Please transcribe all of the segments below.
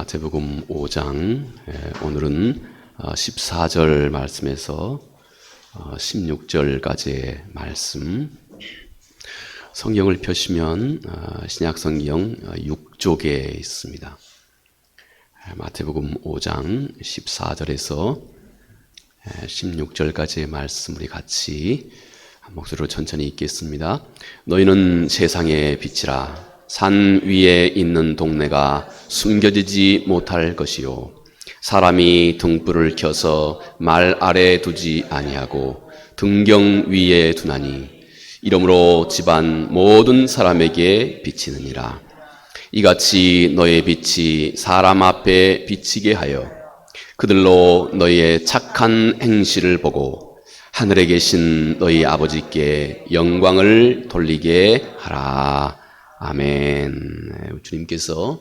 마태복음 5장 오늘은 14절 말씀에서 16절까지의 말씀, 성경을 펴시면 신약성경 6쪽에 있습니다. 마태복음 5장 14절에서 16절까지의 말씀 우리 같이 한 목소리로 천천히 읽겠습니다. 너희는 세상의 빛이라. 산 위에 있는 동네가 숨겨지지 못할 것이요, 사람이 등불을 켜서 말 아래 두지 아니하고 등경 위에 두나니 이러므로 집안 모든 사람에게 비치느니라. 이같이 너의 빛이 사람 앞에 비치게 하여 그들로 너희의 착한 행실을 보고 하늘에 계신 너희 아버지께 영광을 돌리게 하라. 아멘. 주님께서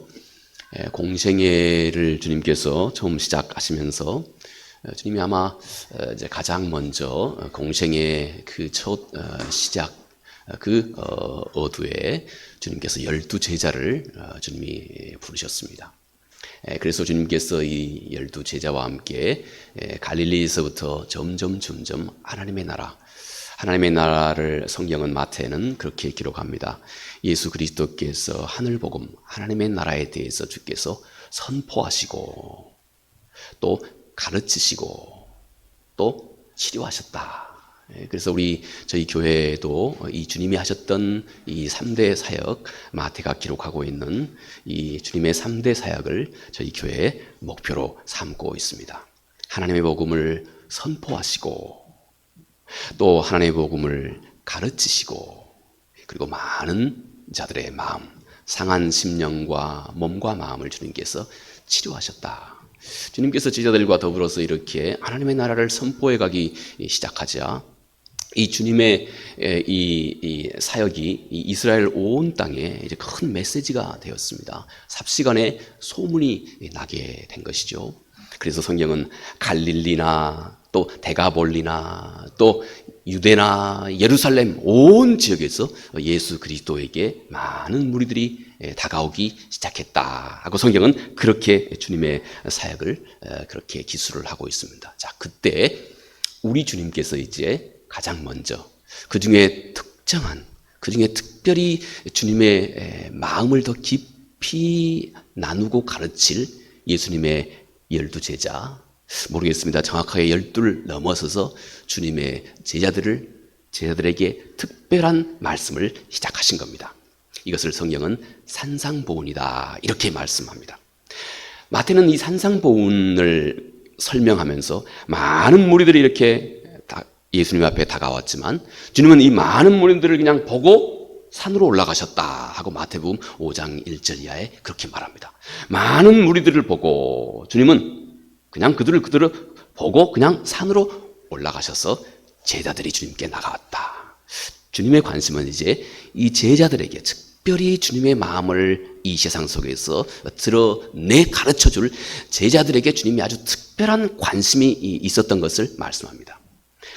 공생애를 주님께서 처음 시작하시면서 주님이 아마 이제 가장 먼저 공생애 그 첫 시작 그 어두에 주님께서 12제자를 주님이 부르셨습니다. 그래서 주님께서 이 12제자와 함께 갈릴리에서부터 점점 하나님의 나라를 성경은 마태는 그렇게 기록합니다. 예수 그리스도께서 하늘복음, 하나님의 나라에 대해서 주께서 선포하시고 또 가르치시고 또 치료하셨다. 그래서 저희 교회에도 이 주님이 하셨던 이 3대 사역, 마태가 기록하고 있는 이 주님의 3대 사역을 저희 교회의 목표로 삼고 있습니다. 하나님의 복음을 선포하시고 또 하나님의 복음을 가르치시고, 그리고 많은 자들의 마음, 상한 심령과 몸과 마음을 주님께서 치료하셨다. 주님께서 제자들과 더불어서 이렇게 하나님의 나라를 선포해 가기 시작하자 이 주님의 이 사역이 이스라엘 온 땅에 이제 큰 메시지가 되었습니다. 삽시간에 소문이 나게 된 것이죠. 그래서 성경은 갈릴리나 또 데가볼리나 또 유대나 예루살렘 온 지역에서 예수 그리스도에게 많은 무리들이 다가오기 시작했다 하고 성경은 그렇게 주님의 사역을 그렇게 기술을 하고 있습니다. 자, 그때 우리 주님께서 이제 가장 먼저 그 중에 특별히 주님의 마음을 더 깊이 나누고 가르칠 예수님의 12제자, 모르겠습니다. 정확하게 12를 넘어서서 주님의 제자들에게 특별한 말씀을 시작하신 겁니다. 이것을 성경은 산상보훈이다 이렇게 말씀합니다. 마태는 이 산상보훈을 설명하면서 많은 무리들이 이렇게 예수님 앞에 다가왔지만 주님은 이 많은 무리들을 그냥 보고 산으로 올라가셨다 하고 마태복음 5장 1절 이하에 그렇게 말합니다. 많은 무리들을 보고 주님은 그냥 그들을 보고 그냥 산으로 올라가셔서 제자들이 주님께 나가왔다. 주님의 관심은 이제 이 제자들에게 특별히 주님의 마음을 이 세상 속에서 드러내 가르쳐줄 제자들에게 주님이 아주 특별한 관심이 있었던 것을 말씀합니다.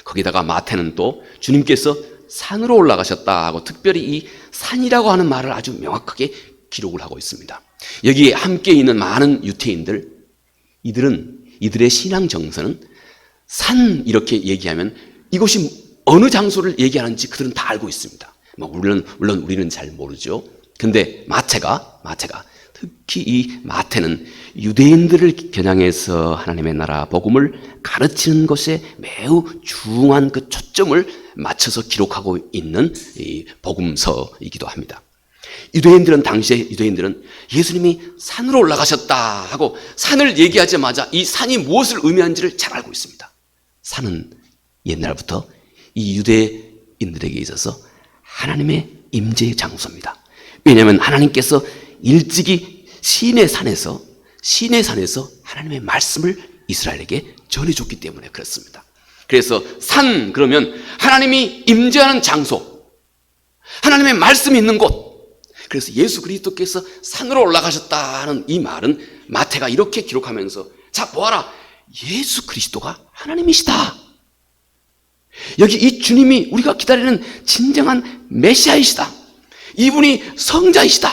거기다가 마태는 또 주님께서 산으로 올라가셨다 하고 특별히 이 산이라고 하는 말을 아주 명확하게 기록을 하고 있습니다. 여기에 함께 있는 많은 유태인들, 이들의 신앙 정서는 산 이렇게 얘기하면 이곳이 어느 장소를 얘기하는지 그들은 다 알고 있습니다. 물론 우리는 잘 모르죠. 근데 마태가 특히 이 마태는 유대인들을 겨냥해서 하나님의 나라 복음을 가르치는 것에 매우 중요한 그 초점을 맞춰서 기록하고 있는 이 복음서이기도 합니다. 당시에 유대인들은 예수님이 산으로 올라가셨다 하고 산을 얘기하자마자 이 산이 무엇을 의미하는지를 잘 알고 있습니다. 산은 옛날부터 이 유대인들에게 있어서 하나님의 임재의 장소입니다. 왜냐하면 하나님께서 일찍이 시내 산에서 하나님의 말씀을 이스라엘에게 전해줬기 때문에 그렇습니다. 그래서 산 그러면 하나님이 임재하는 장소, 하나님의 말씀이 있는 곳. 그래서 예수 그리스도께서 산으로 올라가셨다는 이 말은 마태가 이렇게 기록하면서 자 보아라, 예수 그리스도가 하나님이시다. 여기 이 주님이 우리가 기다리는 진정한 메시아이시다. 이분이 성자이시다.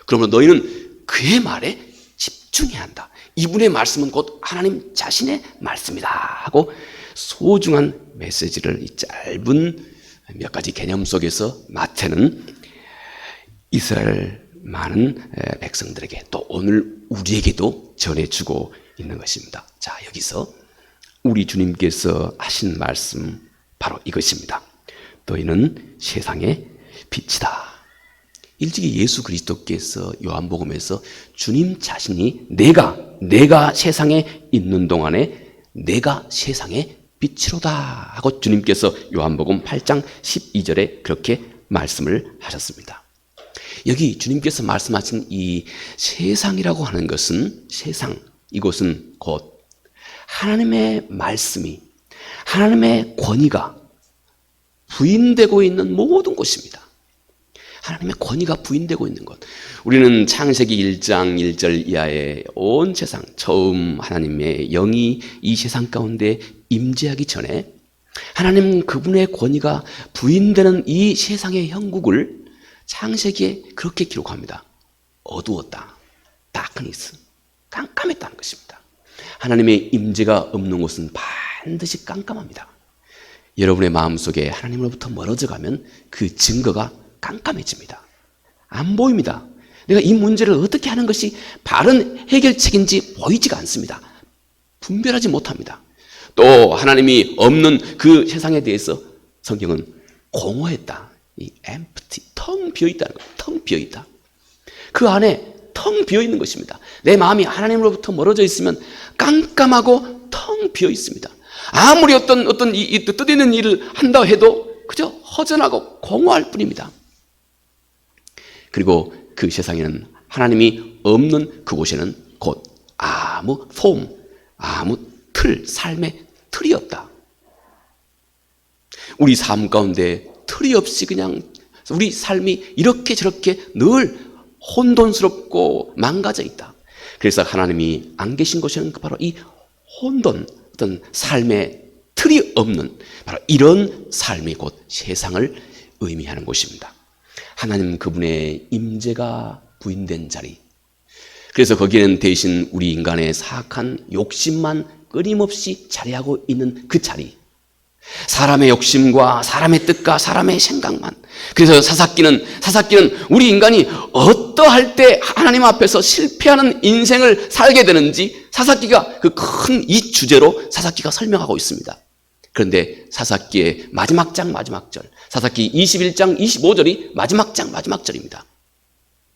그러므로 너희는 그의 말에 집중해야 한다. 이분의 말씀은 곧 하나님 자신의 말씀이다 하고 소중한 메시지를 이 짧은 몇 가지 개념 속에서 마태는 이스라엘 많은 백성들에게 또 오늘 우리에게도 전해주고 있는 것입니다. 자, 여기서 우리 주님께서 하신 말씀 바로 이것입니다. 너희는 세상의 빛이다. 일찍이 예수 그리스도께서 요한복음에서 주님 자신이 내가 세상에 있는 동안에 내가 세상의 빛이로다 하고 주님께서 요한복음 8장 12절에 그렇게 말씀을 하셨습니다. 여기 주님께서 말씀하신 이 세상이라고 하는 것은 이곳은 곧 하나님의 말씀이 하나님의 권위가 부인되고 있는 모든 곳입니다. 하나님의 권위가 부인되고 있는 것. 우리는 창세기 1장 1절 이하의 온 세상, 처음 하나님의 영이 이 세상 가운데 임재하기 전에 하나님 그분의 권위가 부인되는 이 세상의 형국을 창세기에 그렇게 기록합니다. 어두웠다. 다크니스. 깜깜했다는 것입니다. 하나님의 임재가 없는 곳은 반드시 깜깜합니다. 여러분의 마음속에 하나님으로부터 멀어져 가면 그 증거가 깜깜해집니다. 안 보입니다. 내가 이 문제를 어떻게 하는 것이 바른 해결책인지 보이지가 않습니다. 분별하지 못합니다. 또 하나님이 없는 그 세상에 대해서 성경은 공허했다. 이 empty, 텅 비어있다는 거예요. 텅 비어있다. 그 안에 텅 비어있는 것입니다. 내 마음이 하나님으로부터 멀어져 있으면 깜깜하고 텅 비어있습니다. 아무리 어떤 이 뜻있는 일을 한다 해도 그저 허전하고 공허할 뿐입니다. 그리고 그 세상에는 하나님이 없는 그곳에는 곧 아무 폼, 아무 틀, 삶의 틀이 없다. 우리 삶 가운데 틀이 없이 그냥 우리 삶이 이렇게 저렇게 늘 혼돈스럽고 망가져 있다. 그래서 하나님이 안 계신 곳에는 바로 이 혼돈, 어떤 삶의 틀이 없는 바로 이런 삶이 곧 세상을 의미하는 곳입니다. 하나님 그분의 임재가 부인된 자리. 그래서 거기에는 대신 우리 인간의 사악한 욕심만 끊임없이 자리하고 있는 그 자리. 사람의 욕심과 사람의 뜻과 사람의 생각만. 그래서 사사기는 우리 인간이 어떠할 때 하나님 앞에서 실패하는 인생을 살게 되는지 사사기가 그 큰 이 주제로 사사기가 설명하고 있습니다. 그런데 사사기의 마지막 장 마지막 절, 사사기 21장 25절이 마지막 장 마지막 절입니다.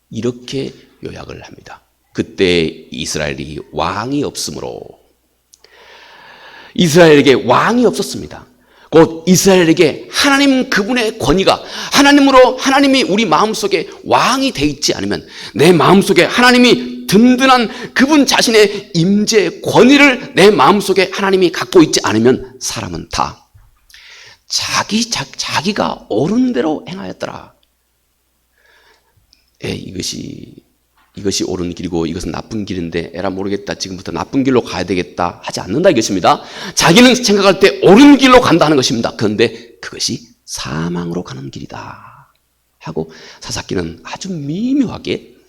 이렇게 요약을 합니다. 그때 이스라엘이 왕이 없으므로, 이스라엘에게 왕이 없었습니다. 곧 이스라엘에게 하나님 그분의 권위가 하나님으로 하나님이 우리 마음속에 왕이 돼 있지 않으면, 내 마음속에 하나님이 든든한 그분 자신의 임재 권위를 내 마음속에 하나님이 갖고 있지 않으면 사람은 다 자기가 옳은 대로 행하였더라. 이것이 옳은 길이고 이것은 나쁜 길인데 에라 모르겠다, 지금부터 나쁜 길로 가야 되겠다 하지 않는다 이것입니다. 자기는 생각할 때 옳은 길로 간다 하는 것입니다. 그런데 그것이 사망으로 가는 길이다 하고 사사기는 아주 미묘하게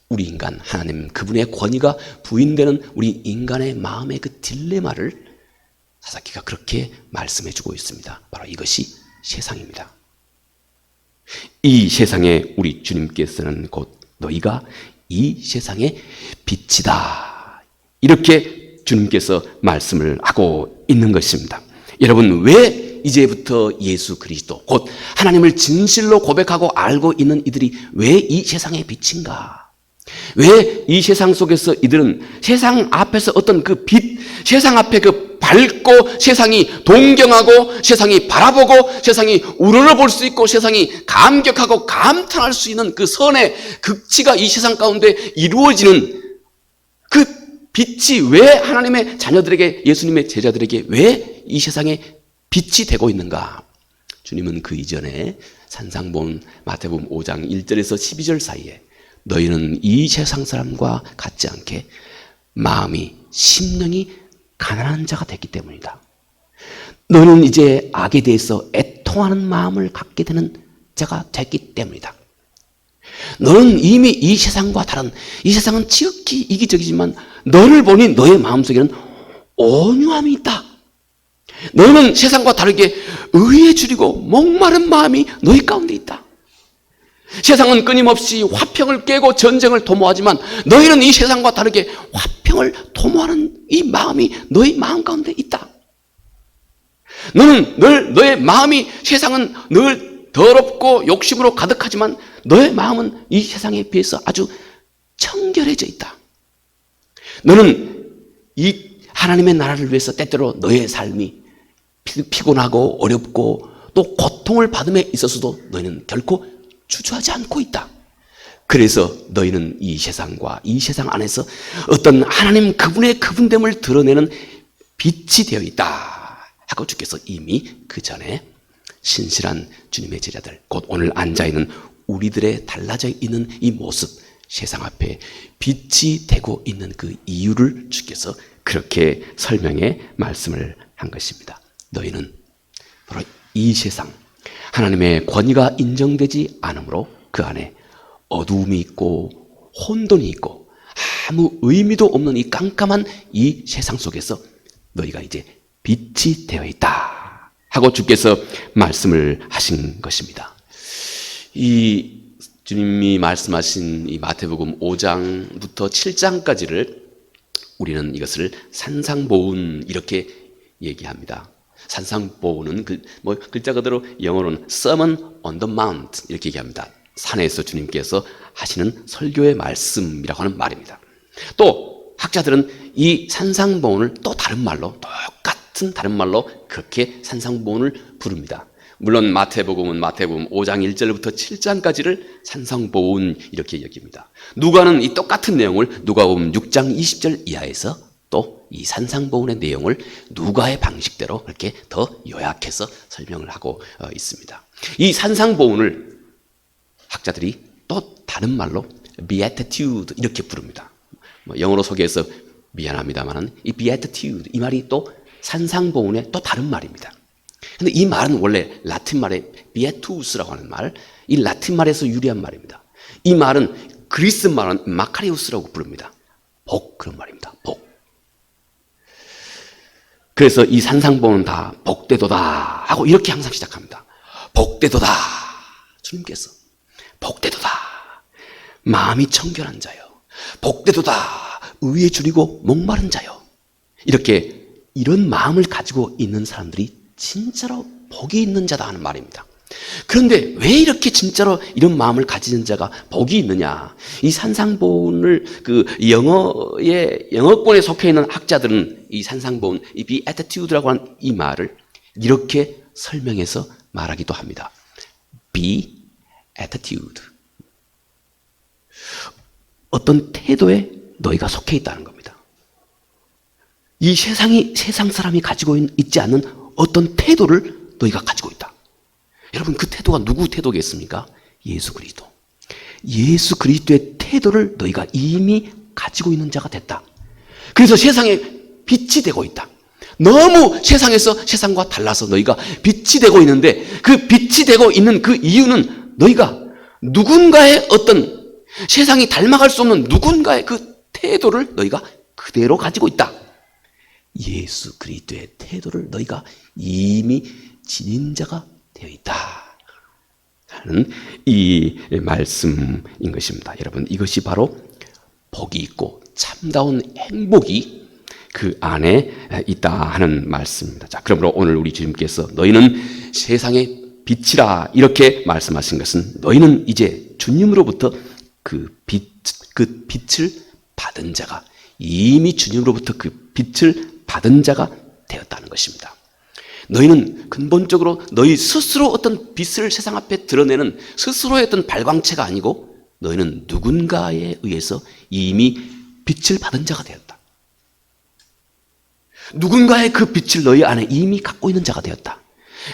우리 인간, 하나님 그분의 권위가 부인되는 우리 인간의 마음의 그 딜레마를 사사기가 그렇게 말씀해 주고 있습니다. 바로 이것이 세상입니다. 이 세상에 우리 주님께서는 곧 너희가 이 세상의 빛이다, 이렇게 주님께서 말씀을 하고 있는 것입니다. 여러분, 왜 이제부터 예수 그리스도 곧 하나님을 진실로 고백하고 알고 있는 이들이 왜 이 세상의 빛인가? 왜 이 세상 속에서 이들은 세상 앞에서 어떤 그 빛, 세상 앞에 그 밝고 세상이 동경하고 세상이 바라보고 세상이 우러러볼 수 있고 세상이 감격하고 감탄할 수 있는 그 선의 극치가 이 세상 가운데 이루어지는 그 빛이 왜 하나님의 자녀들에게, 예수님의 제자들에게 왜 이 세상에 빛이 되고 있는가? 주님은 그 이전에 산상본 마태복음 5장 1절에서 12절 사이에 너희는 이 세상 사람과 같지 않게 마음이, 심령이 가난한 자가 됐기 때문이다. 너는 이제 악에 대해서 애통하는 마음을 갖게 되는 자가 됐기 때문이다. 너는 이미 이 세상과 다른, 이 세상은 지극히 이기적이지만 너를 보니 너의 마음속에는 온유함이 있다. 너는 세상과 다르게 의에 줄이고 목마른 마음이 너희 가운데 있다. 세상은 끊임없이 화평을 깨고 전쟁을 도모하지만 너희는 이 세상과 다르게 화평을 도모하는 이 마음이 너희 마음 가운데 있다. 너의 마음이, 세상은 늘 더럽고 욕심으로 가득하지만 너의 마음은 이 세상에 비해서 아주 청결해져 있다. 너는 이 하나님의 나라를 위해서 때때로 너의 삶이 피곤하고 어렵고 또 고통을 받음에 있어서도 너희는 결코 주저하지 않고 있다. 그래서 너희는 이 세상과 이 세상 안에서 어떤 하나님 그분의 그분됨을 드러내는 빛이 되어 있다 하고 주께서 이미 그 전에 신실한 주님의 제자들, 곧 오늘 앉아있는 우리들의 달라져 있는 이 모습, 세상 앞에 빛이 되고 있는 그 이유를 주께서 그렇게 설명해 말씀을 한 것입니다. 너희는 바로 이 세상, 하나님의 권위가 인정되지 않으므로 그 안에 어두움이 있고 혼돈이 있고 아무 의미도 없는 이 깜깜한 이 세상 속에서 너희가 이제 빛이 되어 있다 하고 주께서 말씀을 하신 것입니다. 이 주님이 말씀하신 이 마태복음 5장부터 7장까지를 우리는 이것을 산상보훈 이렇게 얘기합니다. 산상보훈은 글자 그대로 영어로는 Sermon on the Mount 이렇게 얘기합니다. 산에서 주님께서 하시는 설교의 말씀이라고 하는 말입니다. 또 학자들은 이 산상보훈을 또 다른 말로, 똑같은 다른 말로 그렇게 산상보훈을 부릅니다. 물론 마태복음 5장 1절부터 7장까지를 산상보훈 이렇게 여깁니다. 누가는 이 똑같은 내용을 누가복음 6장 20절 이하에서 또 이 산상보훈의 내용을 누가의 방식대로 그렇게 더 요약해서 설명을 하고 있습니다. 이 산상보훈을 학자들이 또 다른 말로 beatitude 이렇게 부릅니다. 영어로 소개해서 미안합니다만 이 beatitude 이 말이 또 산상보훈의 또 다른 말입니다. 근데 이 말은 원래 라틴 말의 beatus라고 하는 말, 이 라틴 말에서 유래한 말입니다. 이 말은 그리스 말은 마카리우스라고 부릅니다. 복, 그런 말입니다. 복. 그래서 이 산상보훈은 다 복되도다 하고 이렇게 항상 시작합니다. 복되도다. 주님께서 복되도다. 마음이 청결한 자요. 복되도다. 의에 줄이고 목마른 자요. 이렇게 이런 마음을 가지고 있는 사람들이 진짜로 복이 있는 자다 하는 말입니다. 그런데 왜 이렇게 진짜로 이런 마음을 가지는 자가 복이 있느냐? 이 산상보훈을 영어권에 속해 있는 학자들은 이 산상보훈, 이 beatitude라고 하는 이 말을 이렇게 설명해서 말하기도 합니다. beatitude. 어떤 태도에 너희가 속해 있다는 겁니다. 이 세상 사람이 가지고 있지 않는 어떤 태도를 너희가 가지고 있다. 여러분, 그 태도가 누구 태도겠습니까? 예수 그리스도. 예수 그리스도의 태도를 너희가 이미 가지고 있는 자가 됐다. 그래서 세상에 빛이 되고 있다. 너무 세상과 달라서 너희가 빛이 되고 있는데 그 빛이 되고 있는 그 이유는 너희가 누군가의 어떤 세상이 닮아갈 수 없는 누군가의 그 태도를 너희가 그대로 가지고 있다. 예수 그리스도의 태도를 너희가 이미 지닌 자가 되어 있다 하는 이 말씀인 것입니다. 여러분, 이것이 바로 복이 있고 참다운 행복이 그 안에 있다 하는 말씀입니다. 자, 그러므로 오늘 우리 주님께서 너희는 세상의 빛이라 이렇게 말씀하신 것은 너희는 이제 주님으로부터 그 빛을 받은 자가, 이미 주님으로부터 그 빛을 받은 자가 되었다는 것입니다. 너희는 근본적으로 너희 스스로 어떤 빛을 세상 앞에 드러내는 스스로의 어떤 발광체가 아니고 너희는 누군가에 의해서 이미 빛을 받은 자가 되었다. 누군가의 그 빛을 너희 안에 이미 갖고 있는 자가 되었다.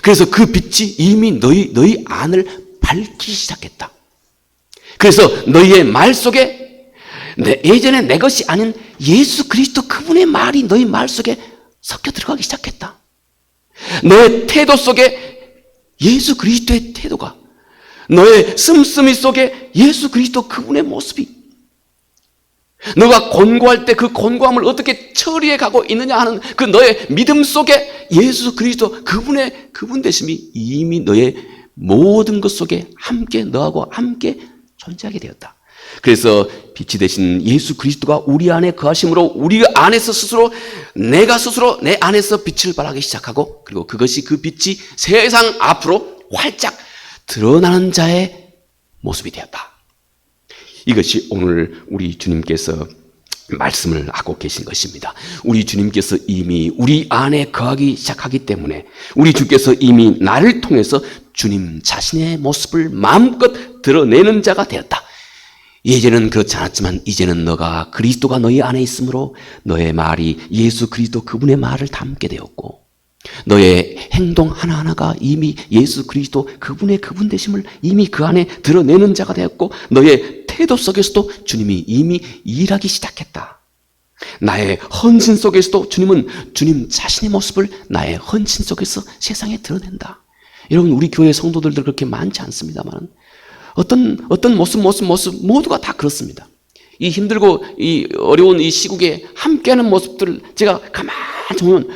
그래서 그 빛이 이미 너희 안을 밝히기 시작했다. 그래서 너희의 말 속에 예전에 내 것이 아닌 예수 그리스도 그분의 말이 너희 말 속에 섞여 들어가기 시작했다. 너의 태도 속에 예수 그리스도의 태도가, 너의 씀씀이 속에 예수 그리스도 그분의 모습이, 너가 곤고할 때 그 곤고함을 어떻게 처리해 가고 있느냐 하는 그 너의 믿음 속에 예수 그리스도 그분 되심이 이미 너의 모든 것 속에 함께 너하고 함께 존재하게 되었다. 그래서 빛이 되신 예수 그리스도가 우리 안에 거하심으로 우리 안에서 내가 스스로 내 안에서 빛을 발하기 시작하고, 그리고 그것이 그 빛이 세상 앞으로 활짝 드러나는 자의 모습이 되었다. 이것이 오늘 우리 주님께서 말씀을 하고 계신 것입니다. 우리 주님께서 이미 우리 안에 거하기 시작하기 때문에 우리 주께서 이미 나를 통해서 주님 자신의 모습을 마음껏 드러내는 자가 되었다. 예전에는 그렇지 않았지만 이제는 너가 그리스도가 너희 안에 있으므로 너의 말이 예수 그리스도 그분의 말을 담게 되었고, 너의 행동 하나하나가 이미 예수 그리스도 그분의 그분 되심을 이미 그 안에 드러내는 자가 되었고, 너의 태도 속에서도 주님이 이미 일하기 시작했다. 나의 헌신 속에서도 주님은 주님 자신의 모습을 나의 헌신 속에서 세상에 드러낸다. 여러분, 우리 교회 성도들도 그렇게 많지 않습니다만 어떤 모습 모두가 다 그렇습니다. 이 힘들고 이 어려운 이 시국에 함께하는 모습들을 제가 가만히 보면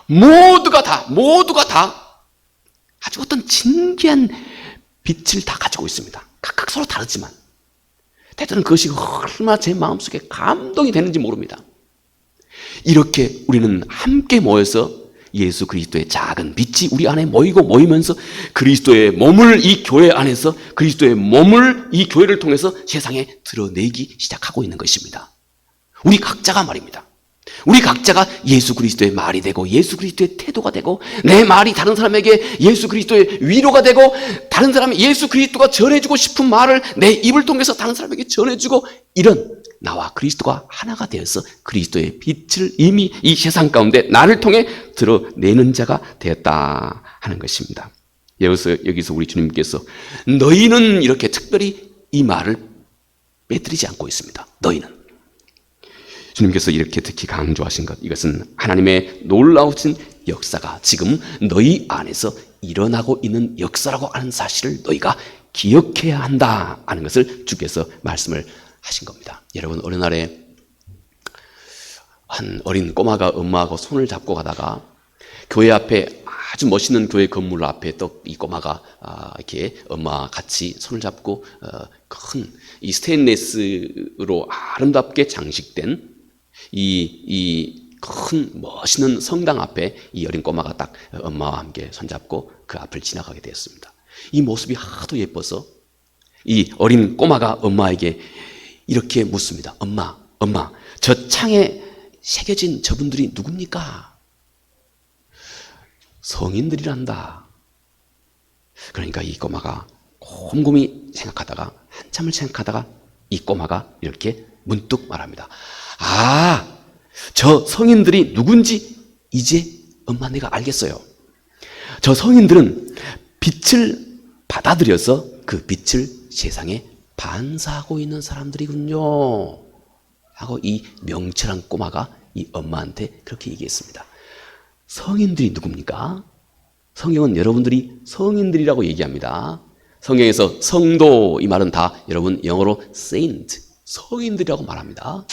모두가 다 아주 어떤 진귀한 빛을 다 가지고 있습니다. 각각 서로 다르지만 때때로는 그것이 얼마나 제 마음속에 감동이 되는지 모릅니다. 이렇게 우리는 함께 모여서 예수 그리스도의 작은 빛이 우리 안에 모이면서 그리스도의 몸을 이 교회 안에서 그리스도의 몸을 이 교회를 통해서 세상에 드러내기 시작하고 있는 것입니다. 우리 각자가 말입니다. 우리 각자가 예수 그리스도의 말이 되고 예수 그리스도의 태도가 되고, 내 말이 다른 사람에게 예수 그리스도의 위로가 되고, 다른 사람이 예수 그리스도가 전해주고 싶은 말을 내 입을 통해서 다른 사람에게 전해주고, 이런 나와 그리스도가 하나가 되어서 그리스도의 빛을 이미 이 세상 가운데 나를 통해 드러내는 자가 되었다 하는 것입니다. 여기서 우리 주님께서 너희는 이렇게 특별히 이 말을 빼뜨리지 않고 있습니다. 너희는. 주님께서 이렇게 특히 강조하신 것, 이것은 하나님의 놀라우신 역사가 지금 너희 안에서 일어나고 있는 역사라고 하는 사실을 너희가 기억해야 한다 하는 것을 주께서 말씀을 하신 겁니다. 여러분, 어느 날에 한 어린 꼬마가 엄마하고 손을 잡고 가다가 교회 앞에, 아주 멋있는 교회 건물 앞에 또 이 꼬마가 이렇게 엄마와 같이 손을 잡고 큰 이 스테인레스로 아름답게 장식된 이 큰 멋있는 성당 앞에 이 어린 꼬마가 딱 엄마와 함께 손잡고 그 앞을 지나가게 되었습니다. 이 모습이 하도 예뻐서 이 어린 꼬마가 엄마에게 이렇게 묻습니다. 엄마, 저 창에 새겨진 저분들이 누굽니까? 성인들이란다. 그러니까 이 꼬마가 곰곰이 생각하다가, 한참을 생각하다가 이 꼬마가 이렇게 문득 말합니다. 저 성인들이 누군지 이제 엄마 내가 알겠어요. 저 성인들은 빛을 받아들여서 그 빛을 세상에 반사하고 있는 사람들이군요 하고 이 명철한 꼬마가 이 엄마한테 그렇게 얘기했습니다. 성인들이 누굽니까? 성경은 여러분들이 성인들이라고 얘기합니다. 성경에서 성도, 이 말은 다 여러분 영어로 saint, 성인들이라고 말합니다.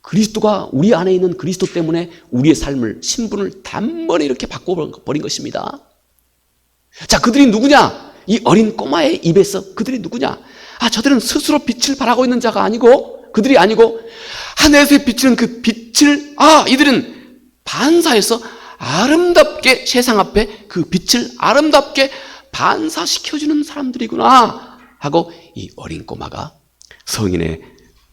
그리스도가 우리 안에 있는 그리스도 때문에 우리의 삶을, 신분을 단번에 이렇게 바꿔버린 것입니다. 자, 그들이 누구냐? 이 어린 꼬마의 입에서 그들이 누구냐? 저들은 스스로 빛을 발하고 있는 자가 아니고, 그들이 아니고 하늘에서 비치는 그 빛을 이들은 반사해서 아름답게 세상 앞에 그 빛을 아름답게 반사시켜주는 사람들이구나 하고 이 어린 꼬마가 성인의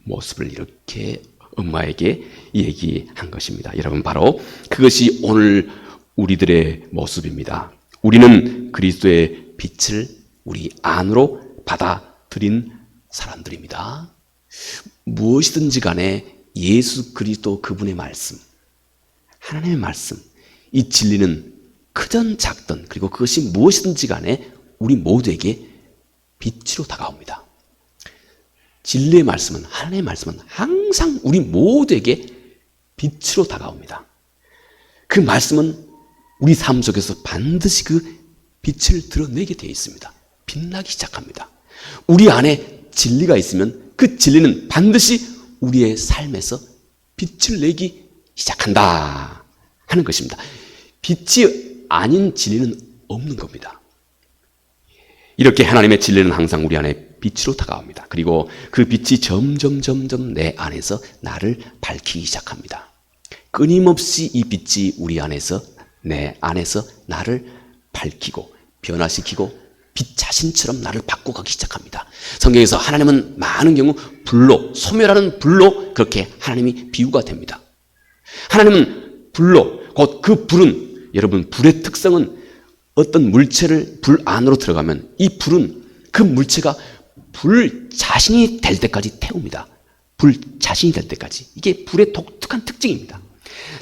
모습을 이렇게 엄마에게 얘기한 것입니다. 여러분, 바로 그것이 오늘 우리들의 모습입니다. 우리는 그리스도의 빛을 우리 안으로 받아들인 사람들입니다. 무엇이든지 간에 예수 그리스도 그분의 말씀, 하나님의 말씀, 이 진리는 크든 작든, 그리고 그것이 무엇이든지 간에 우리 모두에게 빛으로 다가옵니다. 진리의 말씀은, 하나님의 말씀은 항상 우리 모두에게 빛으로 다가옵니다. 그 말씀은 우리 삶 속에서 반드시 그 빛을 드러내게 되어 있습니다. 빛나기 시작합니다. 우리 안에 진리가 있으면 그 진리는 반드시 우리의 삶에서 빛을 내기 시작한다 하는 것입니다. 빛이 아닌 진리는 없는 겁니다. 이렇게 하나님의 진리는 항상 우리 안에 빛으로 다가옵니다. 그리고 그 빛이 점점 내 안에서 나를 밝히기 시작합니다. 끊임없이 이 빛이 우리 안에서, 내 안에서 나를 밝히고 변화시키고 빛 자신처럼 나를 바꿔가기 시작합니다. 성경에서 하나님은 많은 경우 불로, 소멸하는 불로 그렇게 하나님이 비유가 됩니다. 하나님은 불로, 곧 그 불은, 여러분, 불의 특성은 어떤 물체를 불 안으로 들어가면 이 불은 그 물체가 불 자신이 될 때까지 태웁니다. 불 자신이 될 때까지. 이게 불의 독특한 특징입니다.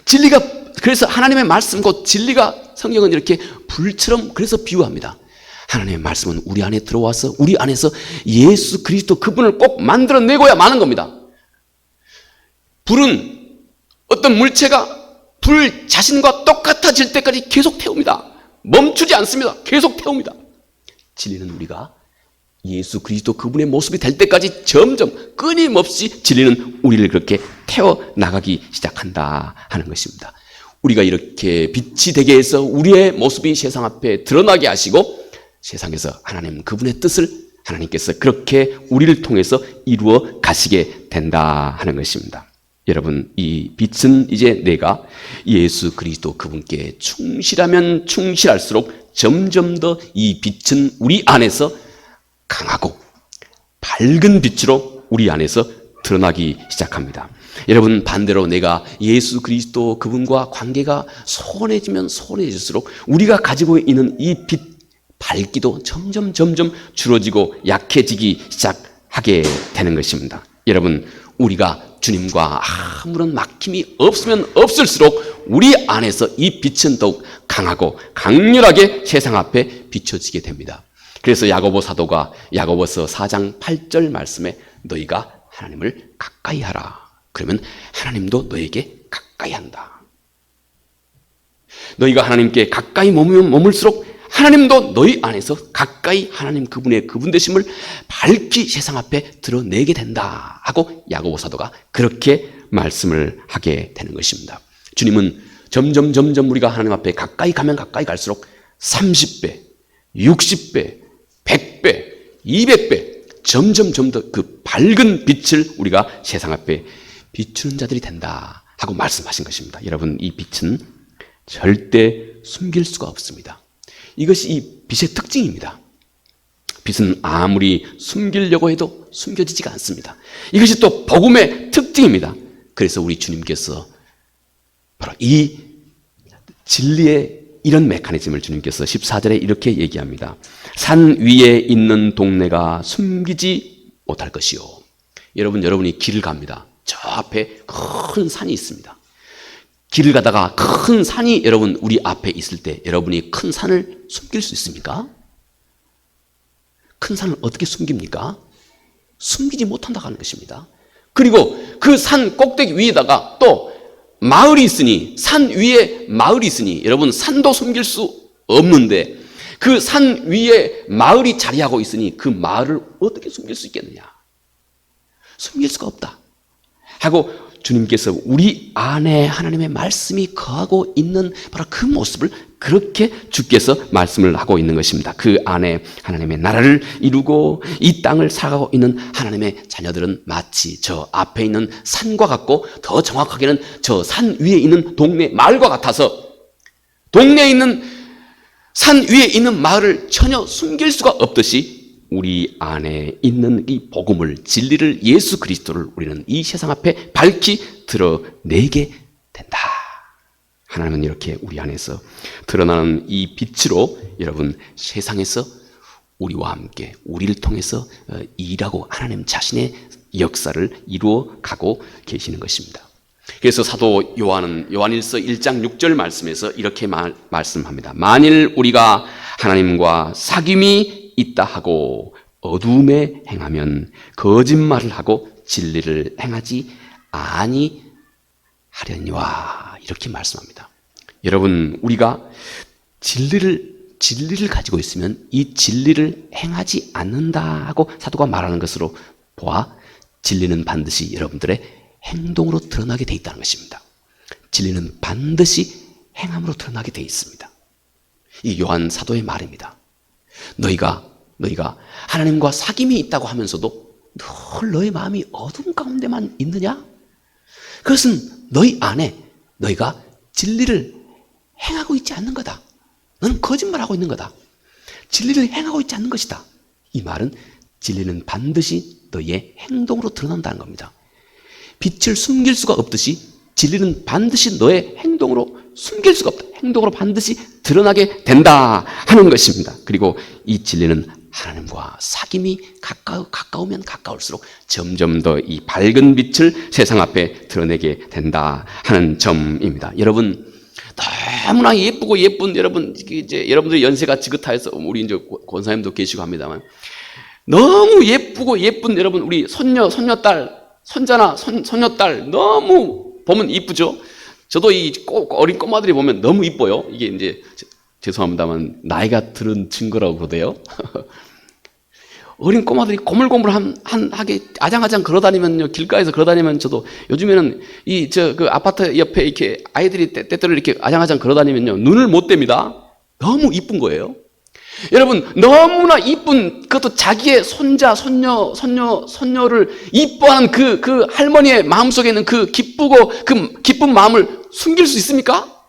진리가, 그래서 하나님의 말씀, 곧 진리가 성경은 이렇게 불처럼 그래서 비유합니다. 하나님의 말씀은 우리 안에 들어와서 우리 안에서 예수 그리스도 그분을 꼭 만들어내고야 마는 겁니다. 불은 어떤 물체가 불 자신과 똑같아질 때까지 계속 태웁니다. 멈추지 않습니다. 계속 태웁니다. 진리는 우리가 예수 그리스도 그분의 모습이 될 때까지 점점 끊임없이 진리는 우리를 그렇게 태워나가기 시작한다 하는 것입니다. 우리가 이렇게 빛이 되게 해서 우리의 모습이 세상 앞에 드러나게 하시고 세상에서 하나님 그분의 뜻을 하나님께서 그렇게 우리를 통해서 이루어 가시게 된다 하는 것입니다. 여러분, 이 빛은 이제 내가 예수 그리스도 그분께 충실하면 충실할수록 점점 더 이 빛은 우리 안에서 강하고 밝은 빛으로 우리 안에서 드러나기 시작합니다. 여러분, 반대로 내가 예수 그리스도 그분과 관계가 소원해지면 소원해질수록 우리가 가지고 있는 이 빛 밝기도 점점 줄어지고 약해지기 시작하게 되는 것입니다. 여러분, 우리가 주님과 아무런 막힘이 없으면 없을수록 우리 안에서 이 빛은 더욱 강하고 강렬하게 세상 앞에 비춰지게 됩니다. 그래서 야고보 사도가 야고보서 4장 8절 말씀에 너희가 하나님을 가까이 하라. 그러면 하나님도 너에게 가까이 한다. 너희가 하나님께 가까이 머물수록 하나님도 너희 안에서 가까이 하나님 그분의 그분 되심을 밝히 세상 앞에 드러내게 된다 하고 야고보 사도가 그렇게 말씀을 하게 되는 것입니다. 주님은 점점 우리가 하나님 앞에 가까이 가면 가까이 갈수록 30배, 60배, 100배, 200배 점점 더 그 밝은 빛을 우리가 세상 앞에 비추는 자들이 된다 하고 말씀하신 것입니다. 여러분, 이 빛은 절대 숨길 수가 없습니다. 이것이 이 빛의 특징입니다. 빛은 아무리 숨기려고 해도 숨겨지지가 않습니다. 이것이 또 복음의 특징입니다. 그래서 우리 주님께서 바로 이 진리의 이런 메커니즘을 주님께서 14절에 이렇게 얘기합니다. 산 위에 있는 동네가 숨기지 못할 것이요. 여러분이 길을 갑니다. 저 앞에 큰 산이 있습니다. 길을 가다가 큰 산이 여러분 우리 앞에 있을 때 여러분이 큰 산을 숨길 수 있습니까? 큰 산을 어떻게 숨깁니까? 숨기지 못한다고 하는 것입니다. 그리고 그 산 꼭대기 위에다가 또 마을이 있으니, 산 위에 마을이 있으니 여러분 산도 숨길 수 없는데 그 산 위에 마을이 자리하고 있으니 그 마을을 어떻게 숨길 수 있겠느냐? 숨길 수가 없다 하고 주님께서 우리 안에 하나님의 말씀이 거하고 있는 바로 그 모습을 그렇게 주께서 말씀을 하고 있는 것입니다. 그 안에 하나님의 나라를 이루고 이 땅을 살아가고 있는 하나님의 자녀들은 마치 저 앞에 있는 산과 같고 더 정확하게는 저 산 위에 있는 동네 마을과 같아서 동네에 있는 산 위에 있는 마을을 전혀 숨길 수가 없듯이 우리 안에 있는 이 복음을, 진리를, 예수 그리스도를 우리는 이 세상 앞에 밝히 드러내게 된다. 하나님은 이렇게 우리 안에서 드러나는 이 빛으로 여러분 세상에서 우리와 함께 우리를 통해서 일하고 하나님 자신의 역사를 이루어 가고 계시는 것입니다. 그래서 사도 요한은 요한일서 1장 6절 말씀에서 이렇게 말씀합니다. 만일 우리가 하나님과 사귐이 있다 하고 어둠에 행하면 거짓말을 하고 진리를 행하지 아니하려니와 이렇게 말씀합니다. 여러분, 우리가 진리를 진리를 가지고 있으면 이 진리를 행하지 않는다 하고 사도가 말하는 것으로 보아 진리는 반드시 여러분들의 행동으로 드러나게 돼 있다는 것입니다. 진리는 반드시 행함으로 드러나게 돼 있습니다. 이 요한 사도의 말입니다. 너희가 하나님과 사귐이 있다고 하면서도 늘 너의 마음이 어둠 가운데만 있느냐? 그것은 너희 안에 너희가 진리를 행하고 있지 않는 거다. 너는 거짓말하고 있는 거다. 진리를 행하고 있지 않는 것이다. 이 말은 진리는 반드시 너희의 행동으로 드러난다는 겁니다. 빛을 숨길 수가 없듯이 진리는 반드시 너의 행동으로 숨길 수가 없다. 행동으로 반드시 드러나게 된다 하는 것입니다. 그리고 이 진리는 하나님과 사귐이 가까우면 가까울수록 점점 더 이 밝은 빛을 세상 앞에 드러내게 된다 하는 점입니다. 여러분, 너무나 예쁘고 예쁜 여러분, 이제 여러분들의 연세가 지긋하여서 우리 이제 권사님도 계시고 합니다만, 너무 예쁘고 예쁜 여러분, 우리 손녀딸, 손자나 손녀딸 너무 보면 이쁘죠? 저도 이 어린 꼬마들이 보면 너무 이뻐요. 이게 이제 죄송합니다만 나이가 들은 증거라고 그러대요. 어린 꼬마들이 고물고물하게 아장아장 걸어다니면요, 길가에서 걸어다니면 저도 요즘에는 그 아파트 옆에 이렇게 아이들이 때때로 이렇게 아장아장 걸어다니면요, 눈을 못 뗍니다. 너무 이쁜 거예요. 여러분, 너무나 이쁜, 그것도 자기의 손자, 손녀를 이뻐하는 그 할머니의 마음속에 있는 그 기쁜 마음을 숨길 수 있습니까?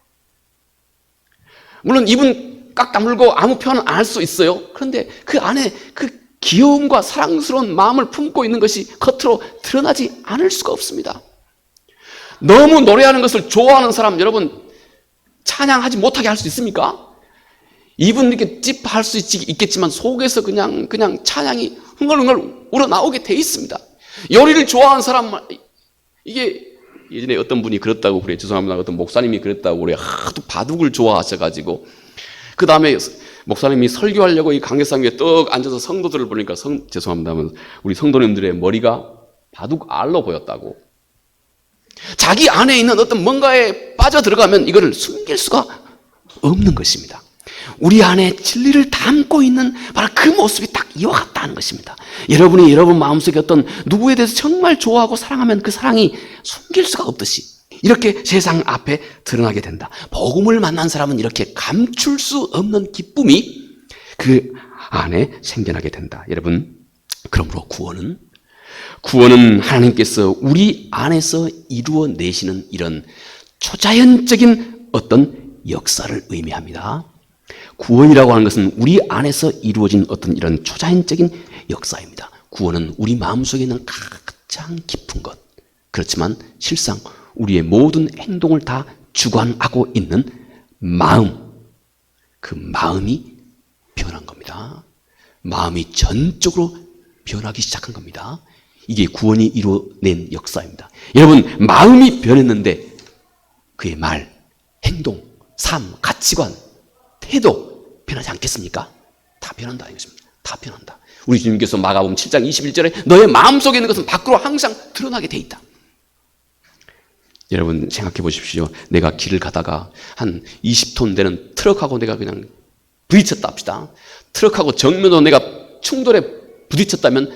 물론 입은 깍 다물고 아무 표현은 안 할 수 있어요. 그런데 그 안에 그 귀여움과 사랑스러운 마음을 품고 있는 것이 겉으로 드러나지 않을 수가 없습니다. 너무 노래하는 것을 좋아하는 사람, 여러분, 찬양하지 못하게 할 수 있습니까? 입은 이렇게 찝할 수 있겠지만 속에서 그냥 찬양이 흥얼흥얼 우러나오게 돼 있습니다. 요리를 좋아하는 사람, 이게 예전에 어떤 분이 그랬다고 그래요. 죄송합니다. 어떤 목사님이 그랬다고 그래요. 하도 바둑을 좋아하셔가지고 그 다음에 목사님이 설교하려고 이 강대상 위에 떡 앉아서 성도들을 보니까 죄송합니다만 우리 성도님들의 머리가 바둑 알로 보였다고. 자기 안에 있는 어떤 뭔가에 빠져들어가면 이거를 숨길 수가 없는 것입니다. 우리 안에 진리를 담고 있는 바로 그 모습이 딱 이와 같다는 것입니다. 여러분이 여러분 마음속에 어떤 누구에 대해서 정말 좋아하고 사랑하면 그 사랑이 숨길 수가 없듯이 이렇게 세상 앞에 드러나게 된다. 복음을 만난 사람은 이렇게 감출 수 없는 기쁨이 그 안에 생겨나게 된다. 여러분, 그러므로 구원은 하나님께서 우리 안에서 이루어내시는 이런 초자연적인 어떤 역사를 의미합니다. 구원이라고 하는 것은 우리 안에서 이루어진 어떤 이런 초자연적인 역사입니다. 구원은 우리 마음속에 있는 가장 깊은 것. 그렇지만 실상 우리의 모든 행동을 다 주관하고 있는 마음, 그 마음이 변한 겁니다. 마음이 전적으로 변하기 시작한 겁니다. 이게 구원이 이루어낸 역사입니다. 여러분, 마음이 변했는데 그의 말, 행동, 삶, 가치관, 태도 변하지 않겠습니까? 다 변한다는 것입니다. 다 변한다. 우리 주님께서 마가복음 7장 21절에 너의 마음속에 있는 것은 밖으로 항상 드러나게 돼 있다. 여러분 생각해 보십시오. 내가 길을 가다가 한 20톤 되는 트럭하고 내가 그냥 부딪혔다 합시다. 트럭하고 정면으로 내가 충돌에 부딪혔다면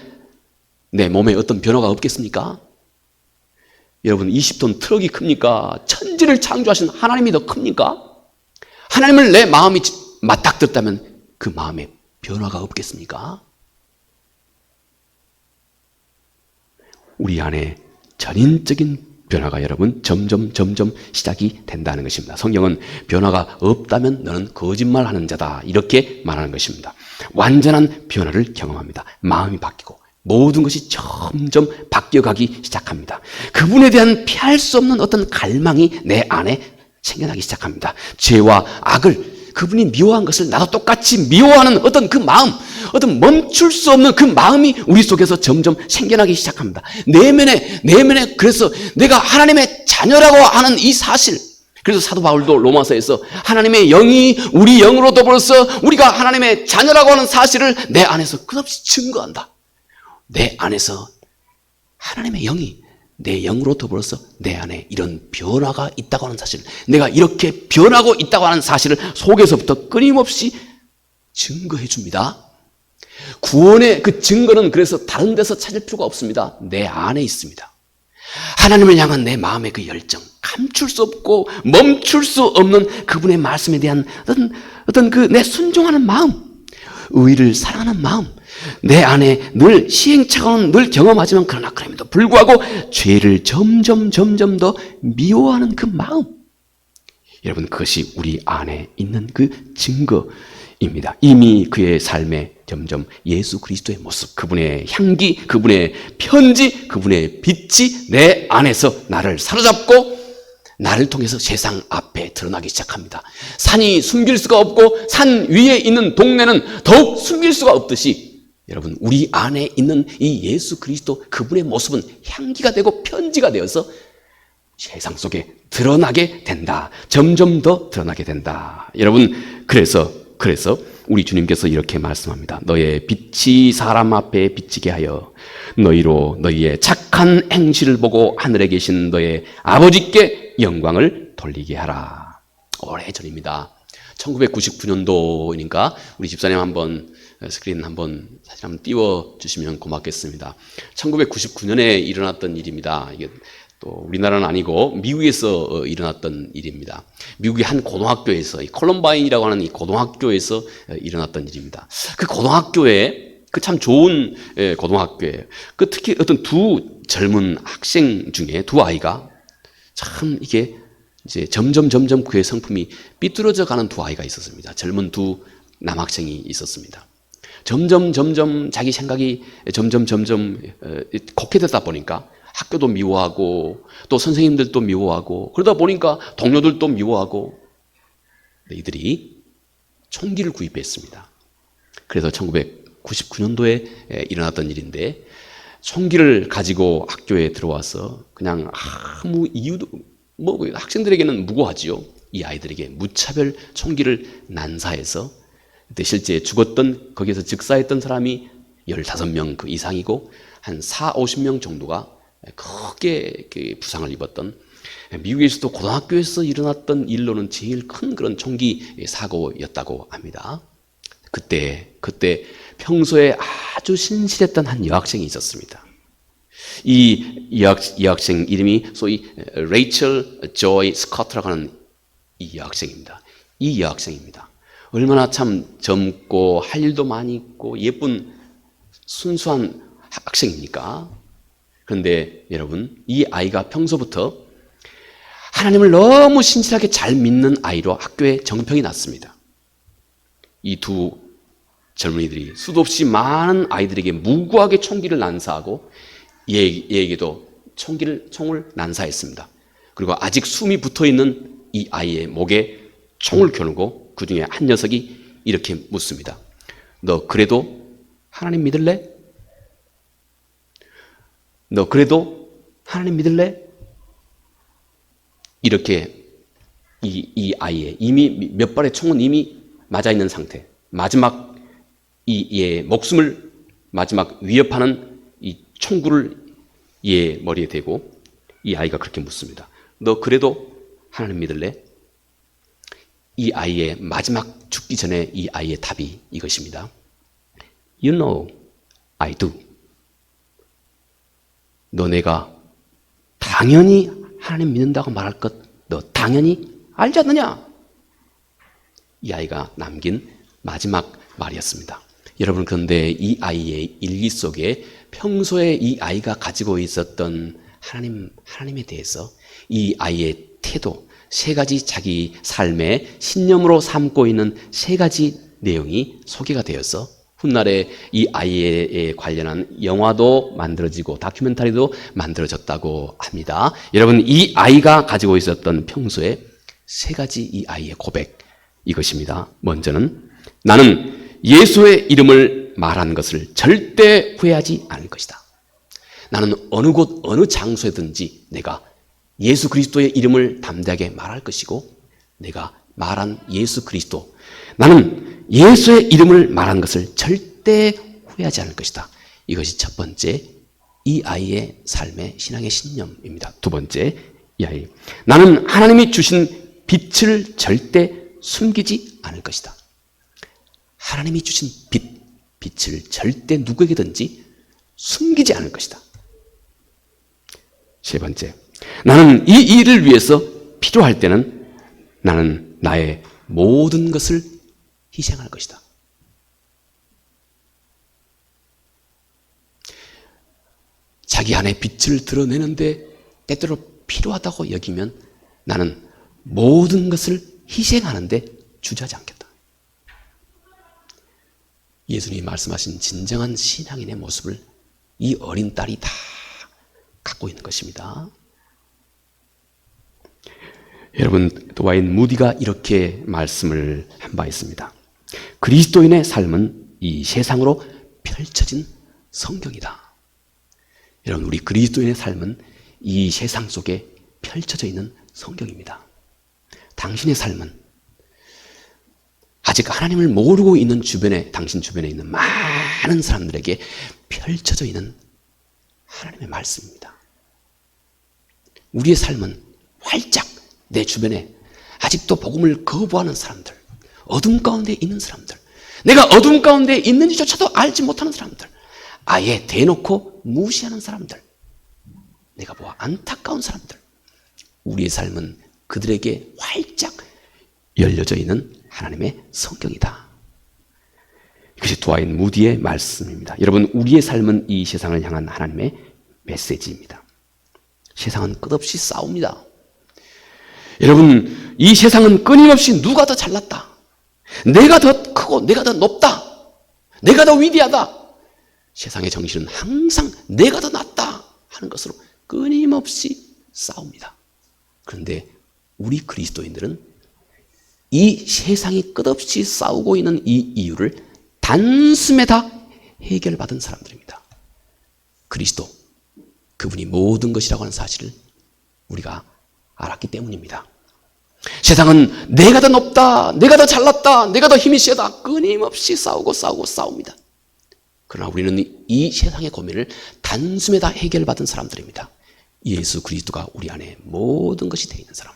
내 몸에 어떤 변화가 없겠습니까? 여러분, 20톤 트럭이 큽니까? 천지를 창조하신 하나님이 더 큽니까? 하나님을 내 마음이 맞닥뜨렸다면 그 마음에 변화가 없겠습니까? 우리 안에 전인적인 변화가 여러분 점점 시작이 된다는 것입니다. 성경은 변화가 없다면 너는 거짓말하는 자다 이렇게 말하는 것입니다. 완전한 변화를 경험합니다. 마음이 바뀌고 모든 것이 점점 바뀌어가기 시작합니다. 그분에 대한 피할 수 없는 어떤 갈망이 내 안에 생겨나기 시작합니다. 죄와 악을, 그분이 미워한 것을 나도 똑같이 미워하는 어떤 그 마음, 어떤 멈출 수 없는 그 마음이 우리 속에서 점점 생겨나기 시작합니다. 내면에 그래서 내가 하나님의 자녀라고 하는 이 사실, 그래서 사도 바울도 로마서에서 하나님의 영이 우리 영으로 더불어서 우리가 하나님의 자녀라고 하는 사실을 내 안에서 끝없이 증거한다. 내 안에서 하나님의 영이 내 영으로 더불어서 내 안에 이런 변화가 있다고 하는 사실, 내가 이렇게 변하고 있다고 하는 사실을 속에서부터 끊임없이 증거해 줍니다. 구원의 그 증거는 그래서 다른 데서 찾을 필요가 없습니다. 내 안에 있습니다. 하나님을 향한 내 마음의 그 열정, 감출 수 없고 멈출 수 없는 그분의 말씀에 대한 어떤 그 내 순종하는 마음, 의를 사랑하는 마음, 내 안에 늘 시행착오는 늘 경험하지만 그러나 그럼에도 불구하고 죄를 점점 더 미워하는 그 마음, 여러분 그것이 우리 안에 있는 그 증거입니다. 이미 그의 삶에 점점 예수 그리스도의 모습, 그분의 향기, 그분의 편지, 그분의 빛이 내 안에서 나를 사로잡고 나를 통해서 세상 앞에 드러나기 시작합니다. 산이 숨길 수가 없고 산 위에 있는 동네는 더욱 숨길 수가 없듯이 여러분 우리 안에 있는 이 예수 그리스도 그분의 모습은 향기가 되고 편지가 되어서 세상 속에 드러나게 된다. 점점 더 드러나게 된다. 여러분 그래서 우리 주님께서 이렇게 말씀합니다. 너의 빛이 사람 앞에 비치게 하여 너희로 너희의 착한 행실을 보고 하늘에 계신 너의 아버지께 영광을 돌리게 하라. 오래전입니다. 1999년도이니까 우리 집사님 한번 스크린 한번 사진 한번 띄워주시면 고맙겠습니다. 1999년에 일어났던 일입니다. 이게 또 우리나라는 아니고 미국에서 일어났던 일입니다. 미국의 한 고등학교에서 이 콜럼바인이라고 하는 이 고등학교에서 일어났던 일입니다. 그 고등학교에 그 참 좋은 고등학교예요. 그 특히 어떤 두 젊은 학생 중에 두 아이가 참 이게 이제 점점 그의 성품이 삐뚤어져 가는 두 아이가 있었습니다. 젊은 두 남학생이 있었습니다. 점점 자기 생각이 점점 곡해되다 보니까 학교도 미워하고 또 선생님들도 미워하고 그러다 보니까 동료들도 미워하고 이들이 총기를 구입했습니다. 그래서 1999년도에 일어났던 일인데 총기를 가지고 학교에 들어와서 그냥 아무 이유도 뭐 학생들에게는 무고하지요. 이 아이들에게 무차별 총기를 난사해서 그때 실제 죽었던 거기에서 즉사했던 사람이 15명 그 이상이고 한 40-50명 정도가 크게 부상을 입었던 미국에서도 고등학교에서 일어났던 일로는 제일 큰 그런 총기 사고였다고 합니다. 그때 평소에 아주 신실했던 한 여학생이 있었습니다. 이 여학생 이름이 소위 레이첼 조이 스코트라고 하는 이 여학생입니다. 이 여학생입니다. 얼마나 참 젊고 할 일도 많이 있고 예쁜 순수한 학생입니까? 그런데 여러분 이 아이가 평소부터 하나님을 너무 신실하게 잘 믿는 아이로 학교에 정평이 났습니다. 이 두 젊은이들이 수도 없이 많은 아이들에게 무고하게 총기를 난사하고 얘에게도 총을 난사했습니다. 그리고 아직 숨이 붙어있는 이 아이의 목에 총을 겨누고 그 중에 한 녀석이 이렇게 묻습니다. 너 그래도 하나님 믿을래? 너 그래도 하나님 믿을래? 이렇게 이 아이의 이미 몇 발의 총은 이미 맞아 있는 상태. 마지막 이의 목숨을 마지막 위협하는 이 총구를 얘의 머리에 대고 이 아이가 그렇게 묻습니다. 너 그래도 하나님 믿을래? 이 아이의 마지막 죽기 전에 이 아이의 답이 이것입니다. You know, I do. 너 내가 당연히 하나님 믿는다고 말할 것 너 당연히 알지 않느냐? 이 아이가 남긴 마지막 말이었습니다. 여러분 그런데 이 아이의 일기 속에 평소에 이 아이가 가지고 있었던 하나님에 대해서 이 아이의 태도, 세 가지 자기 삶의 신념으로 삼고 있는 세 가지 내용이 소개가 되어서 훗날에 이 아이에 관련한 영화도 만들어지고 다큐멘터리도 만들어졌다고 합니다. 여러분 이 아이가 가지고 있었던 평소에 세 가지 이 아이의 고백 이것입니다. 먼저는 나는 예수의 이름을 말한 것을 절대 후회하지 않을 것이다. 나는 어느 곳 어느 장소에든지 내가 예수 그리스도의 이름을 담대하게 말할 것이고 내가 말한 예수 그리스도 나는 예수의 이름을 말한 것을 절대 후회하지 않을 것이다. 이것이 첫 번째 이 아이의 삶의 신앙의 신념입니다. 두 번째 이 아이 나는 하나님이 주신 빛을 절대 숨기지 않을 것이다. 하나님이 주신 빛을 절대 누구에게든지 숨기지 않을 것이다. 세 번째, 나는 이 일을 위해서 필요할 때는 나는 나의 모든 것을 희생할 것이다. 자기 안에 빛을 드러내는데 때때로 필요하다고 여기면 나는 모든 것을 희생하는데 주저하지 않겠다. 예수님이 말씀하신 진정한 신앙인의 모습을 이 어린 딸이 다 갖고 있는 것입니다. 여러분, 드와인 무디가 이렇게 말씀을 한 바 있습니다. 그리스도인의 삶은 이 세상으로 펼쳐진 성경이다. 여러분, 우리 그리스도인의 삶은 이 세상 속에 펼쳐져 있는 성경입니다. 당신의 삶은 아직 하나님을 모르고 있는 당신 주변에 있는 많은 사람들에게 펼쳐져 있는 하나님의 말씀입니다. 우리의 삶은 활짝 내 주변에 아직도 복음을 거부하는 사람들, 어둠 가운데 있는 사람들, 내가 어둠 가운데 있는지조차도 알지 못하는 사람들, 아예 대놓고 무시하는 사람들, 내가 보아 안타까운 사람들, 우리의 삶은 그들에게 활짝 열려져 있는 하나님의 성경이다. 이것이 드와인 무디의 말씀입니다. 여러분, 우리의 삶은 이 세상을 향한 하나님의 메시지입니다. 세상은 끝없이 싸웁니다. 여러분, 이 세상은 끊임없이 누가 더 잘났다, 내가 더 크고 내가 더 높다, 내가 더 위대하다, 세상의 정신은 항상 내가 더 낫다 하는 것으로 끊임없이 싸웁니다. 그런데 우리 그리스도인들은 이 세상이 끝없이 싸우고 있는 이 이유를 단숨에 다 해결받은 사람들입니다. 그리스도, 그분이 모든 것이라고 하는 사실을 우리가 알았기 때문입니다. 세상은 내가 더 높다, 내가 더 잘났다, 내가 더 힘이 세다 끊임없이 싸웁니다. 그러나 우리는 이 세상의 고민을 단숨에 다 해결받은 사람들입니다. 예수 그리스도가 우리 안에 모든 것이 되어 있는 사람,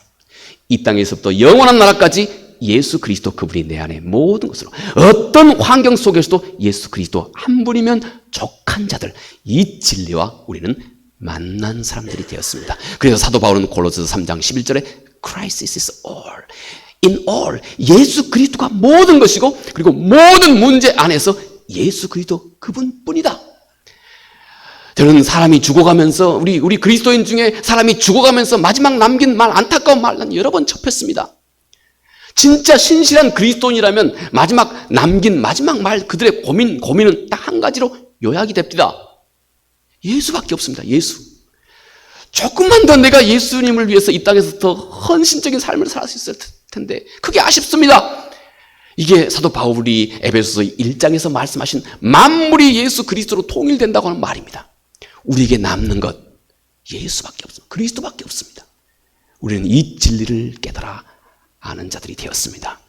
이 땅에서부터 영원한 나라까지 예수 그리스도, 그분이 내 안에 모든 것으로, 어떤 환경 속에서도 예수 그리스도 한 분이면 족한 자들, 이 진리와 우리는 만난 사람들이 되었습니다. 그래서 사도 바울은 골로새서 3장 11절에 Christ is all, in all, 예수 그리스도가 모든 것이고, 그리고 모든 문제 안에서 예수 그리스도 그분뿐이다. 저는 사람이 죽어가면서, 우리 그리스도인 중에 사람이 죽어가면서 마지막 남긴 말, 안타까운 말, 난 여러 번 접했습니다. 진짜 신실한 그리스도인이라면 남긴 마지막 말, 그들의 고민은 딱 한 가지로 요약이 됩니다. 예수밖에 없습니다. 예수. 조금만 더 내가 예수님을 위해서 이 땅에서 더 헌신적인 삶을 살 수 있을 텐데 그게 아쉽습니다. 이게 사도 바울이 에베소서 1장에서 말씀하신 만물이 예수 그리스도로 통일된다고 하는 말입니다. 우리에게 남는 것 예수밖에 없습니다. 그리스도밖에 없습니다. 우리는 이 진리를 깨달아 아는 자들이 되었습니다.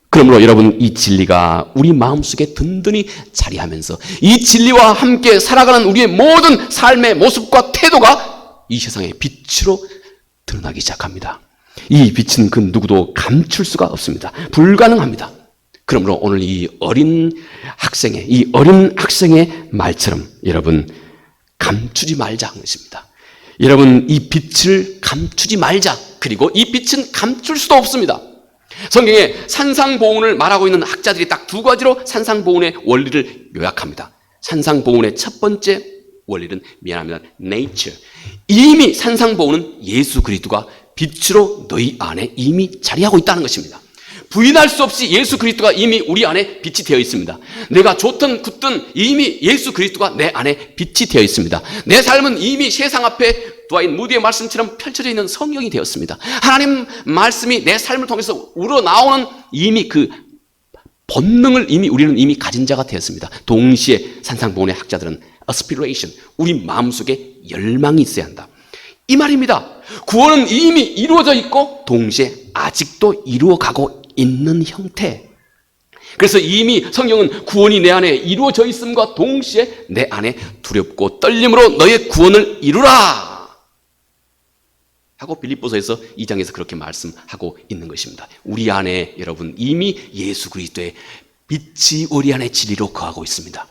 그러므로 여러분, 이 진리가 우리 마음속에 든든히 자리하면서 이 진리와 함께 살아가는 우리의 모든 삶의 모습과 태도가 이 세상의 빛으로 드러나기 시작합니다. 이 빛은 그 누구도 감출 수가 없습니다. 불가능합니다. 그러므로 오늘 이 어린 학생의 말처럼 여러분, 감추지 말자 하는 것입니다. 여러분, 이 빛을 감추지 말자. 그리고 이 빛은 감출 수도 없습니다. 성경에 산상보훈을 말하고 있는 학자들이 딱 두 가지로 산상보훈의 원리를 요약합니다. 산상보훈의 첫 번째 원리는 nature. 이미 산상보훈은 예수 그리스도가 빛으로 너희 안에 이미 자리하고 있다는 것입니다. 부인할 수 없이 예수 그리스도가 이미 우리 안에 빛이 되어 있습니다. 내가 좋든 굳든 이미 예수 그리스도가 내 안에 빛이 되어 있습니다. 내 삶은 이미 세상 앞에 드와인 무디의 말씀처럼 펼쳐져 있는 성경이 되었습니다. 하나님 말씀이 내 삶을 통해서 우러나오는 이미 그 본능을 우리는 이미 가진 자가 되었습니다. 동시에 산상보훈의 학자들은 aspiration, 우리 마음속에 열망이 있어야 한다, 이 말입니다. 구원은 이미 이루어져 있고 동시에 아직도 이루어가고 있는 형태. 그래서 이미 성경은 구원이 내 안에 이루어져 있음과 동시에 내 안에 두렵고 떨림으로 너의 구원을 이루라 하고 빌립보서에서 2장에서 그렇게 말씀하고 있는 것입니다. 우리 안에 여러분 이미 예수 그리스도의 빛이 우리 안에 진리로 거하고 있습니다.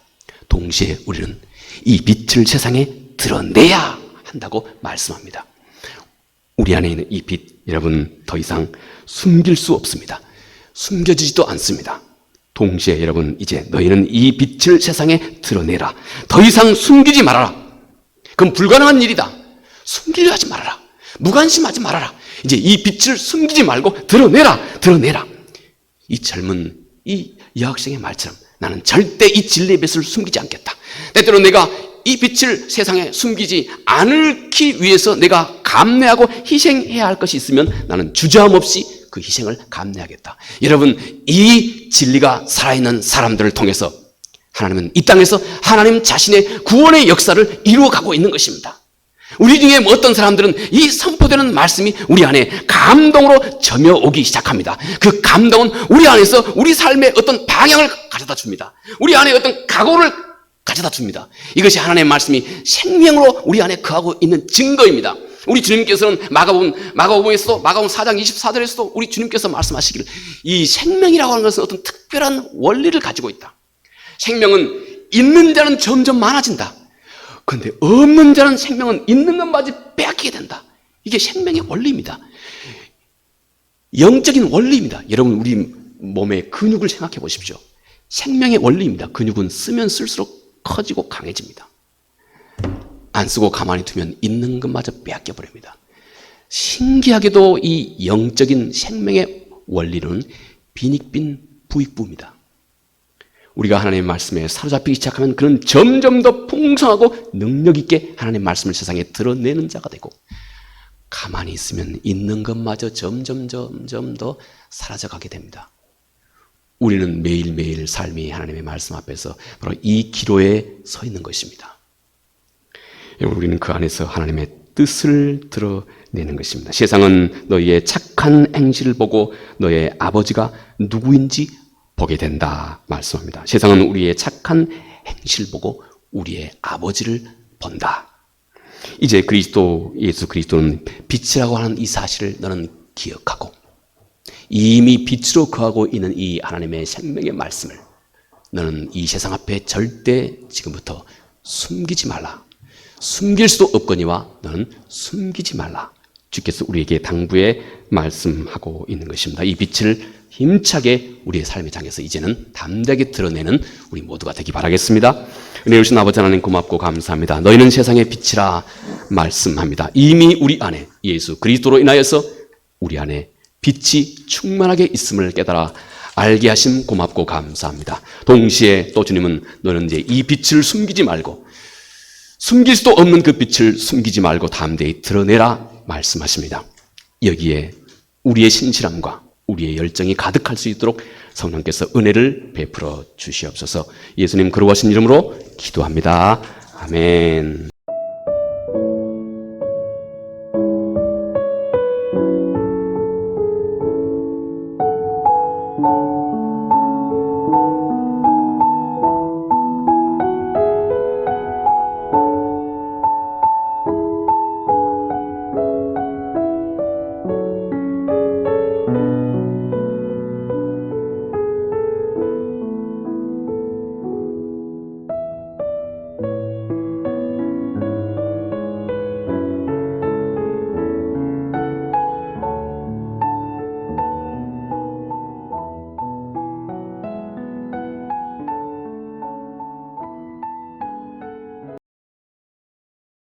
동시에 우리는 이 빛을 세상에 드러내야 한다고 말씀합니다. 우리 안에 있는 이 빛, 여러분 더 이상 숨길 수 없습니다. 숨겨지지도 않습니다. 동시에 여러분, 이제 너희는 이 빛을 세상에 드러내라. 더 이상 숨기지 말아라. 그건 불가능한 일이다. 숨기려 하지 말아라. 무관심하지 말아라. 이제 이 빛을 숨기지 말고 드러내라. 이 젊은 이 여학생의 말처럼 나는 절대 이 진리의 빛을 숨기지 않겠다. 때때로 내가 이 빛을 세상에 숨기지 않기 위해서 내가 감내하고 희생해야 할 것이 있으면 나는 주저함없이 그 희생을 감내하겠다. 여러분, 이 진리가 살아있는 사람들을 통해서 하나님은 이 땅에서 하나님 자신의 구원의 역사를 이루어가고 있는 것입니다. 우리 중에 어떤 사람들은 이 선포되는 말씀이 우리 안에 감동으로 점여오기 시작합니다. 그 감동은 우리 안에서 우리 삶의 어떤 방향을 가져다 줍니다. 우리 안에 어떤 각오를 가져다 줍니다. 이것이 하나님의 말씀이 생명으로 우리 안에 거하고 있는 증거입니다. 우리 주님께서는 마가복음 4장 24절에서도 우리 주님께서 말씀하시기를 이 생명이라고 하는 것은 어떤 특별한 원리를 가지고 있다. 생명은 있는 자는 점점 많아진다. 그런데 없는 자는 생명은 있는 것마저 빼앗기게 된다. 이게 생명의 원리입니다. 영적인 원리입니다. 여러분, 우리 몸의 근육을 생각해 보십시오. 생명의 원리입니다. 근육은 쓰면 쓸수록 커지고 강해집니다. 안 쓰고 가만히 두면 있는 것마저 빼앗겨 버립니다. 신기하게도 이 영적인 생명의 원리는 빈익빈 부익부입니다. 우리가 하나님의 말씀에 사로잡히기 시작하면 그는 점점 더 풍성하고 능력 있게 하나님의 말씀을 세상에 드러내는 자가 되고, 가만히 있으면 있는 것마저 점점 더 사라져가게 됩니다. 우리는 매일매일 삶이 하나님의 말씀 앞에서 바로 이 기로에 서 있는 것입니다. 여러분, 우리는 그 안에서 하나님의 뜻을 드러내는 것입니다. 세상은 너희의 착한 행실을 보고 너의 아버지가 누구인지 보게 된다 말씀합니다. 세상은 우리의 착한 행실을 보고 우리의 아버지를 본다. 이제 예수 그리스도는 빛이라고 하는 이 사실을 너는 기억하고, 이미 빛으로 거하고 있는 이 하나님의 생명의 말씀을 너는 이 세상 앞에 절대 지금부터 숨기지 말라. 숨길 수도 없거니와 너는 숨기지 말라. 주께서 우리에게 당부해 말씀하고 있는 것입니다. 이 빛을 힘차게 우리의 삶의 장에서 이제는 담대하게 드러내는 우리 모두가 되기 바라겠습니다. 은혜 주신 아버지 하나님, 고맙고 감사합니다. 너희는 세상의 빛이라 말씀합니다. 이미 우리 안에 예수 그리스도로 인하여서 우리 안에 빛이 충만하게 있음을 깨달아 알게 하심 고맙고 감사합니다. 동시에 또 주님은 너는 이제 이 빛을 숨기지 말고, 숨길 수도 없는 그 빛을 숨기지 말고 담대히 드러내라 말씀하십니다. 여기에 우리의 신실함과 우리의 열정이 가득할 수 있도록 성령께서 은혜를 베풀어 주시옵소서. 예수님 거룩하신 이름으로 기도합니다. 아멘.